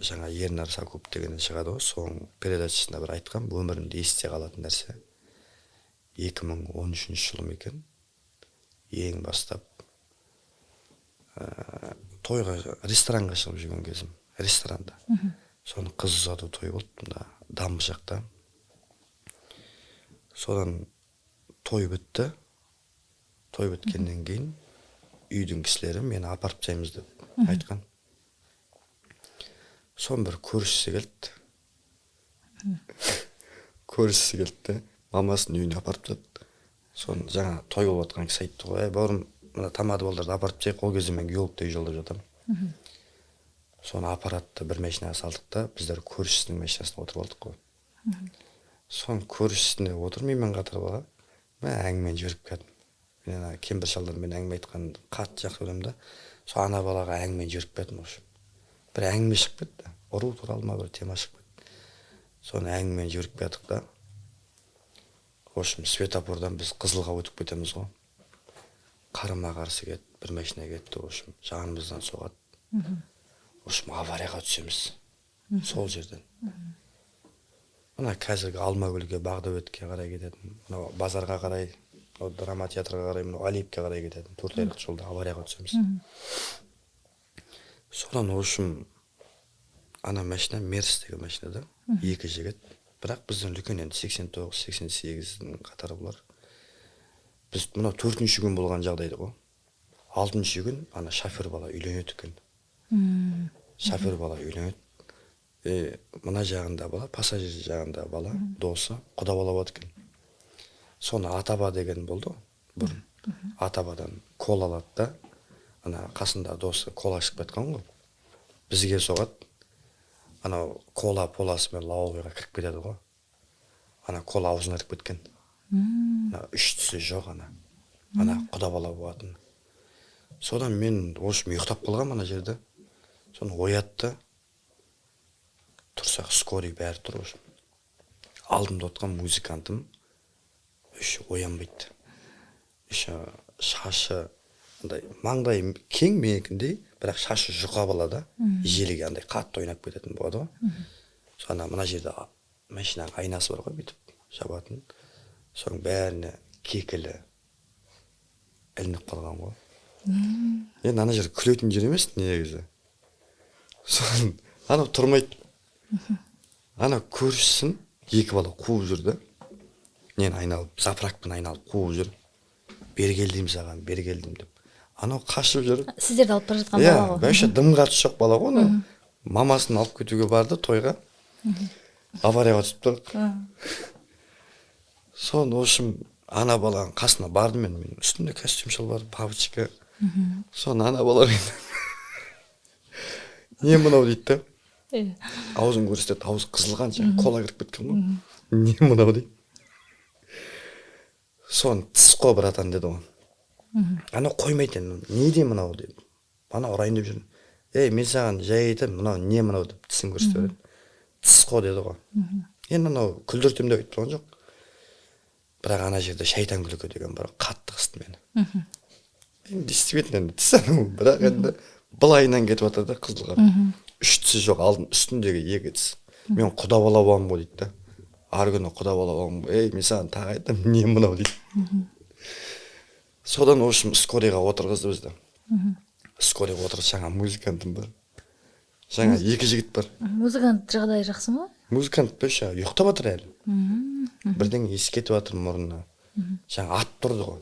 жаңа Ернар Сакуп дегені шығады ғой, соның передачасында бір айтқам, өмірімде есте қалатын нәрсе. 2013 жылым екен. Ең бастап тойға, ресторанға шығып жүрген кезім. Ресторанда. Соны қыз ұзату той болды, мында Дамбы жақта. Содан той бітті. Той біткеннен кейін үйдің кісілері мені апарып тастаймыз деп айтқан. Сон бір көршісі келді. Мамасының үйіне апарып тастады. Сон жаңа той болып жатқан кісі айтты ғой, бауырым, мына тамады балдарды апарып тастайық, ол кезде мен геологта үй жалдап жатамын. Соны аппаратты бір машинаға салдық та, біздер көршісінің машинасына отырып алдық қой. Сон көршісіне отырмаймен қатар бала, мен әңгімені жіберіп кәдім. Мен кембір шалдармен әңгіме айтқан қатты жақсы көремін да, сол ана балаға әңгімені жіберіп кәдім. Бір әңгіме шығып кетті, ұру туралы ма бір тема шығып кетті. Соны әңгімені жіберіп кәдік та, светофордан біз Қызылға өтіп кетеміз ғой. Қарыма қарсы кетті, бір машина кетті, жанымыздан соғады. Аварияға түсеміз. Сол жерден. Мына қазіргі Алмагүлге, Бағдәуетке қарай кететін, базарға қарай, драма театрға қарай, Алиевке қарай кететін, 4 айлық жолда аварияға түсеміз. Содан ана машина Мерс деген машинада, 2 жігіт. Бірақ біздің үлкен енді 89-88-дің қатары бұлар. Біз мына 4-ші күн болған жағдайды ғой. 6-ші күн ана шофер бала үйленеді екен. Шофер бала үйленеді. Мына жағында бала, пассажир жағында бала, досы, құда балап екен. Соны Атаба деген болды ғой. Атабадан кол алады да, ана қасында досы кол ашып кеткен ғой. Бізге соғады. анау кола поласымен лаубиға кіріп кетеді ғой. Ана кола аузына кіріп кеткен. Ана үш тісі жоқ ана. Ана құда бала болатын. Содан мен осы ұйықтап қалғам ана жерде. Соны оятты. Тұрсақ скорый бәрі тұр осы. Алдымда отқан музыкантым еще оянбайды. Еще шашы андай маңдай кең менікіндей, бірақ шашы жұқа болады, желіге андай қатты ойнап кететін болады ғой. Соны мына жерде машинаның айнасы бар ғой, бүйтіп жабатын. Соның бәріне кекілі ілініп қалған ғой. Енді ана жер күлетін жер емес негізі. Соны анау тұрмайды. Ана көршісін екі бала қуып жүрді. Нені айналып, запракпен айналып қуып жүр. Бері келдім саған, бері келдім деп. Анау қашып жүр. Сіздерді алып бара жатқан бала ғой. Вообще дымға түсіп бала ғой. Мамасын алып кетуге барды тойға. Аварияға түсіп тұр. Соны общем ана баланың қасына бардым мен үстімде костюм шалбар, папочка. Соны ана балаға не мынау дейді. Аузын көрсетеді, аузы қызылған жаңа кола кіріп кеткен ғой. Не мынау дейді. Соны тіс қой братан деді ғой. Ана қоймайды, не де мынау деп. Ана ұрайын деп жүрмін. Мен саған жай айтам, мынау не мынау деп тісін көрсетіп береді. Тіс қой деді ғой. Енді анау күлдіртем деп айтып тұрған жоқ. Бірақ ана жерде шайтан күлкі деген бар, қатты қысты мені. Действительно тіс анау, бірақ енді былайынан кетіп жатыр да қызылға. Үш тісі жоқ, алдын үстіндегі екі тіс. Мен құда бала боламын ғой дейді. Ар күні құда бала боламын. Мен саған тағы айтам, не мынау дейді. Содан общем скорыйға отырғызды бізді. Скорыйға отырғызды, жаңа музыкантым бар. Жаңа екі жігіт бар. Музыкант жағдайы жақсы ма? Музыкант бөші ұйықтап жатыр әлі. Бірден ескетіп жатыр мұрнына. Жаңа атып тұрды ғой.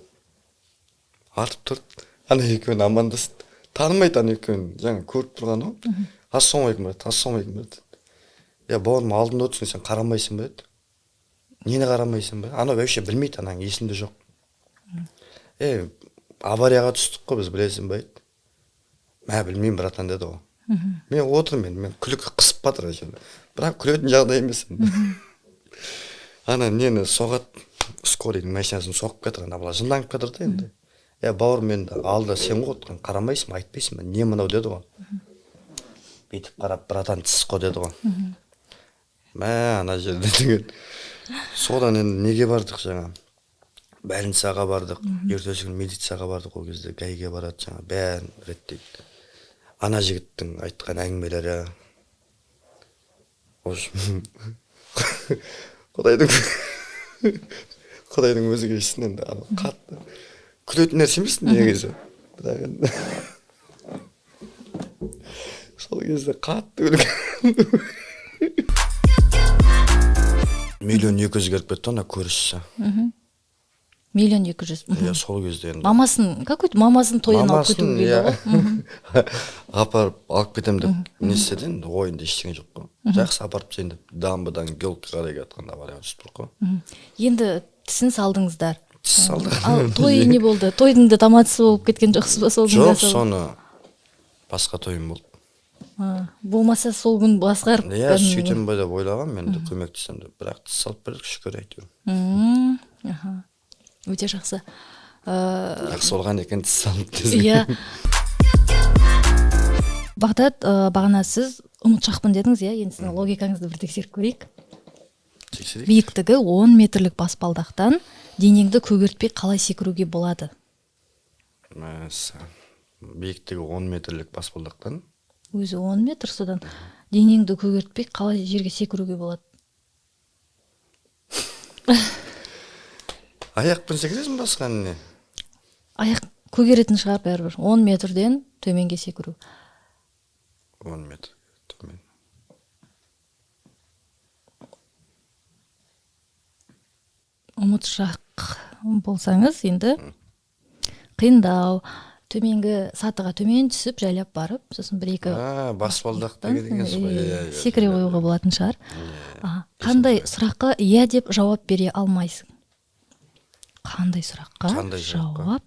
Атып тұрды. Ана екеуін амандасты. Танымайды ана екеуін. Жаңа көріп тұрған ғой. Ассалаумағалейкум брат, ассалаумағалейкум брат. Бауырым алдында отырсың, сен қарамайсың ба деді. Нені қарамайсың ба? Ана вообще білмейді, анаң есінде жоқ. Аварияға түстік қой біз, білесің ба деді. Мен білмеймін братан деді ғой. Мен отырмын, мен күлкі қысып батыр жерде. Бірақ күлетін жағдай емес. Ана нені соғат, скорыйдың машинасын соғып кетір, ана бала жынданып кетір да енді. Бауырым енді алда сен ғой отырған, қарамайсың, айтпайсың ба, не мынау деді ғой. Бетіп қарап, братан тіс қой деді ғой. Ана жерде деген. Содан енді неге бардық жаңа? Больницаға бардық, ертесі күні медицаға бардық, ол кезде гайге барады жаңа, бәрін реттейді. Ана жігіттің айтқан әңгімелері. Құдайдың өзі кешсін енді, қатты. Күлетін нәрсе емес негізі. Сол кезде қатты күлген. 1.200.000 керіп кетті ана көрісі. 1.200.000. Сол кезде енді. Мамасын тойын алып кету керек. Апарып алып кетем деп неседі енді, ойында ештеңе жоқ қой. Жақсы апарып сен деп дамбыдан гелкі қарай кетқанда аварияға түсіп тұр қой. Енді тісін салдыңыздар. Тіс салдық. Ал той не болды? Тойдың да тамадысы болып кеткен жоқсыз ба сол күнде? Жоқ, соны басқа тойым болды. Болмаса сол күн басқарып. Сөйтем бай деп ойлағам, мен де көмектесем деп, бірақ тіс салып бердік, шүкір әйтеуір. Өте жақсы. Жақсы болған екен тіс салып. Бағдат, бағана сіз ұмытшақпын дедіңіз, енді сіздің логикаңызды бір тексеріп көрейік. Биіктігі 10 метрлік баспалдақтан денеңді көгертпей қалай секіруге болады? Биіктігі 10 метрлік баспалдақтан? Өзі 10 метр, содан денеңді көгертпей қалай жерге секіруге болады? Аяқпен секіресің басқа не? Аяқ көгеретін шығар бәрібір. 10 метрден төменге секіру. 10 метр төмен. Ұмытшақ болсаңыз, енді қиындау, төменгі сатыға төмен түсіп, жайлап барып, сосын бір-екі баспалдақ деген секіре қоюға болатын шығар. Қандай сұраққа иә деп жауап бере алмайсың? Қандай сұраққа жауап?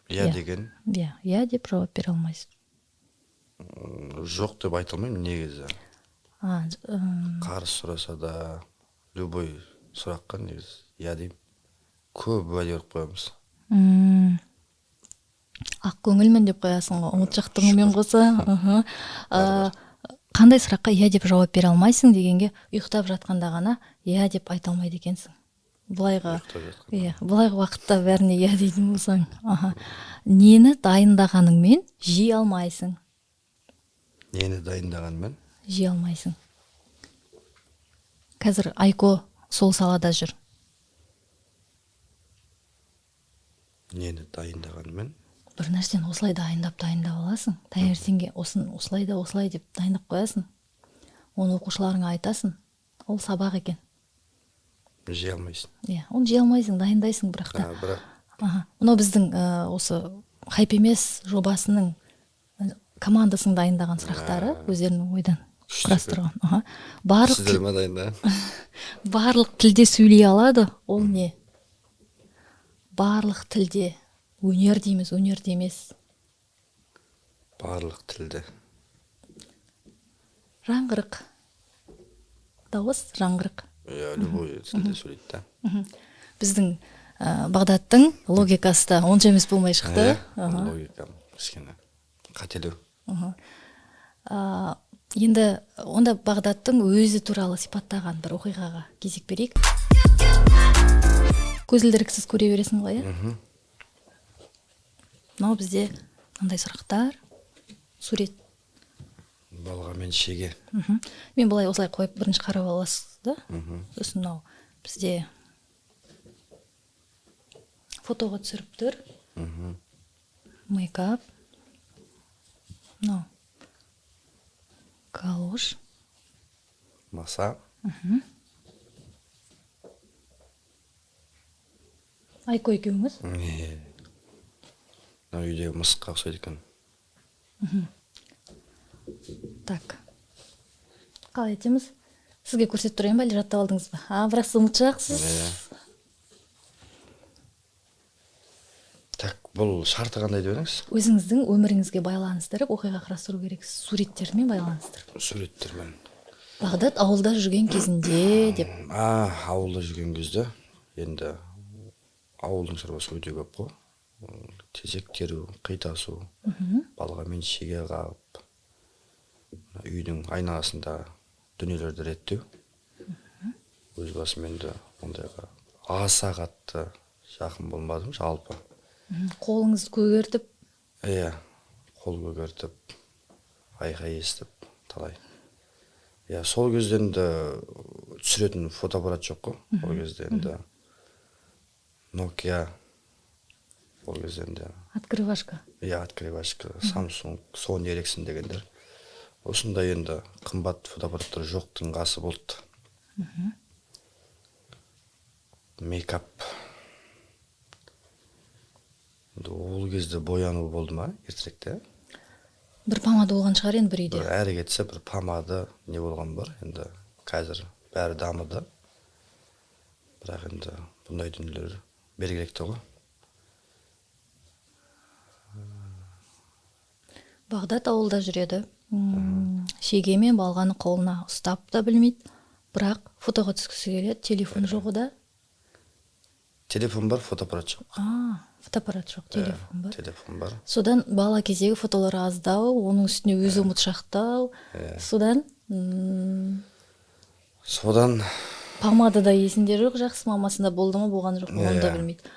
Иә деген? Иә деп жауап бере алмайсың. Жоқ деп айта алмаймын негізі. Қарыз сұраса да, любой сұраққа негізі иә деймін. Көп уәде беріп қоямыз. Ақ көңілмін деп қоясың ғой, ұмытшақтығыңмен қоса. Қандай сұраққа иә деп жауап бере алмайсың дегенге, ұйықтап жатқанда ғана иә деп айта алмайды екенсің. Былайғы уақытта бәріне иә дейтін болсаң. Нені дайындағаныңмен жей алмайсың? Нені дайындағанмен? Жей алмайсың. Қазір Айко сол салада жүр. Нені дайындағанмен? Бір нәрсені осылай дайындап аласың. Таңертеңге осылай да осылай деп дайындап қоясың. Оны оқушыларыңа айтасың. Ол сабақ екен. Жей алмайсың. Оны жей алмайсың, дайындайсың бірақ та. Мынау біздің осы хайп емес жобасының командасының дайындаған сұрақтары, өздерінің ойдан құрастырған. Сіздер ме дайындаған? Барлық тілде сөйлей алады, ол не? Барлық тілде. Өнер дейміз, өнерде емес. Барлық тілде. Жаңғырық. Дауыс жаңғырық. Любой тілде сөйлейді да. Біздің Бағдаттың логикасы да онша емес болмай шықты. Логика кішкене қателеу. Енді онда Бағдаттың өзі туралы сипаттаған бір оқиғаға кезек берейік. Көзілдіріксіз көре бересің ғой, Мынау бізде мынандай сұрақтар, сурет. Балға мен шеге. Мен былай осылай қойып бірінші қарап аласыз да? Сосын мынау бізде фотоға түсіріп тұр. Мейкап. Мынау галош. Маса. Айко екеуіңіз? Үйдегі мысыққа ұқсайды екен. Так. Қалай етеміз? Сізге көрсетіп тұрайын ба, әлде жаттап алдыңыз ба? Бірақ сіз ұмытшақсыз. Так, бұл шарты қандай деп едіңіз? Өзіңіздің өміріңізге байланыстырып, оқиға құрастыру керексіз. Суреттермен байланыстырып. Суреттермен. Бағдат ауылда жүрген кезінде деп. Ауылда жүрген кезде, енді ауылдың шаруасы өте көп қой. Тезек теру, қитасу, балғамен шеге қағып, үйдің айналасында дүниелерді реттеу. Өз басым енді ондайға аса қатты жақын болмадым, жалпы. Қолыңызды көгертіп? Қол көгертіп, айқай естіп, талай. Сол кезде енді түсіретін фотоаппарат жоқ қой. Ол кезде енді Nokia, ол кезде енді открывашка. Открывашка, Samsung, Sony Ericsson дегендер. Осындай енді қымбат фотоаппараттар жоқтың қасы болды. Мейкап. Ол кезде бояну болды ма, ертеректе? Бір помада болған шығар енді бір үйде. Әрі кетсе бір помада не болған бар, енді қазір бәрі дамыды. Бірақ енді бұндай дүниелер бергілікті ғой. Бағдат ауылда жүреді. Шеге мен балғаны қолына ұстап да білмейді. Бірақ фотоға түскісі келеді, телефон жоқ да. Телефон бар, фотоаппарат жоқ. Фотоаппарат жоқ, телефон бар. Телефон бар. Содан бала кездегі фотолар аздау, оның үстіне өзі ұмытшақтау. Содан помада да есінде жоқ, жақсы, мамасында болды ма, болған жоқ, оны да білмейді.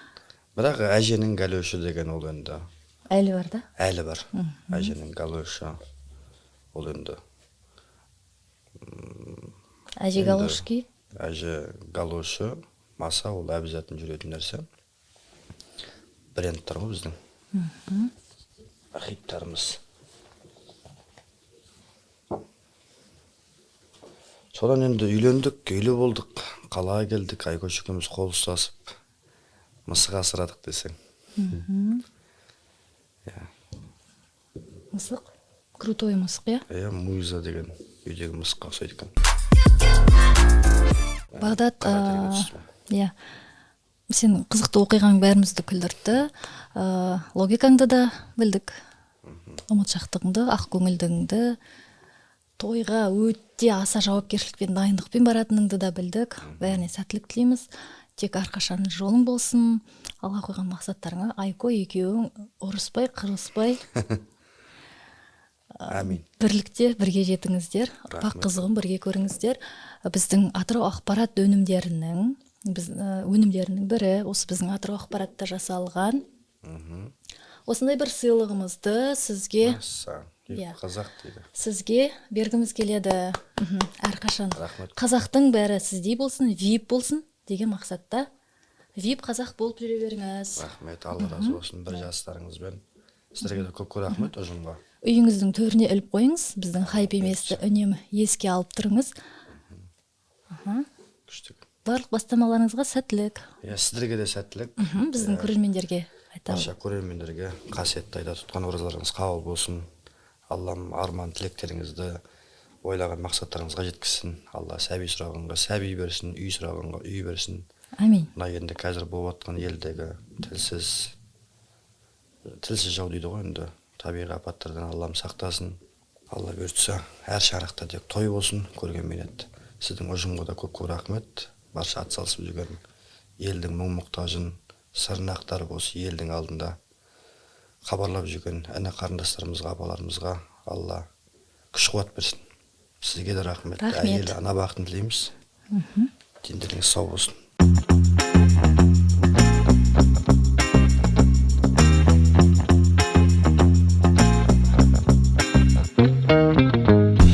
Бірақ әженің галошы деген ол енді әлі бар да? Әлі бар. Әженің галошы ол енді әже галош киіп? Әже галошы, маса ол әбізатын жүретін нәрсе. Брендтар ғой біздің. Ахиттарымыз. Содан енді үйлендік, үйлі болдық, қалаға келдік, Айкош екеуміз қол ұстасып, мысық асырадық десең. Мысық? Крутой мысық, Муйза деген үйдегі мысыққа ұқсайды екен. Бағдат, сен қызықты оқиғаң бәрімізді күлдірді. Логикаңды да білдік. Ұмытшақтығыңды, ақ көңілдігіңді. тойға өте аса жауапкершілікпен дайындықпен баратыныңды да білдік. Бәріне сәттілік тілейміз. Тек әрқашан жолың болсын. Алға қойған мақсаттарыңа Айко екеуің ұрыспай, қырылыспай Әмин. бірлікте бірге жетіңіздер. Ұрпақ қызығын бірге көріңіздер. Біздің Атырау ақпарат өнімдерінің бірі осы біздің Атырау ақпаратта жасалған осындай бір сыйлығымызды сізге Қазақ дейді. Сізге бергіміз келеді. Әрқашан Рахмет. қазақтың бәрі сіздей болсын, VIP болсын деген мақсатта VIP қазақ болып жүре беріңіз. Рахмет, Алла разы болсын бір жастарыңызбен. Сіздерге де көп рахмет ұжымға. Үйіңіздің төріне іліп қойыңыз. Біздің хайп еместі үнемі еске алып тұрыңыз. Күштік. Барлық бастамаларыңызға сәттілік. Сіздерге де сәттілік. Біздің көрермендерге айтамын. Барша көрермендерге қасиетті айда тұтқан оразаларыңыз қабыл болсын. Аллам арман тілектеріңізді ойлаған мақсаттарыңызға жеткізсін. Алла сәби сұрағанға сәби берсін, үй сұрағанға үй берсін. Амин. Мына енді қазір болып жатқан елдегі тілсіз жау дейді ғой енді. Табиғи апаттардан Аллам сақтасын. Алла бұйыртса әр шарықта тек той болсын, көрген менет. Сіздің ұжымға да көп рахмет. Барша атсалысып жүрген елдің мұң-мұқтажын, сырын ақтарып осы елдің алдында хабарлап жүрген іні қарындастарымызға, апаларымызға Алла күш-қуат берсін. Сізге де рахмет. Әйелі ана бақытын тілейміз. Дендеріңіз сау болсын.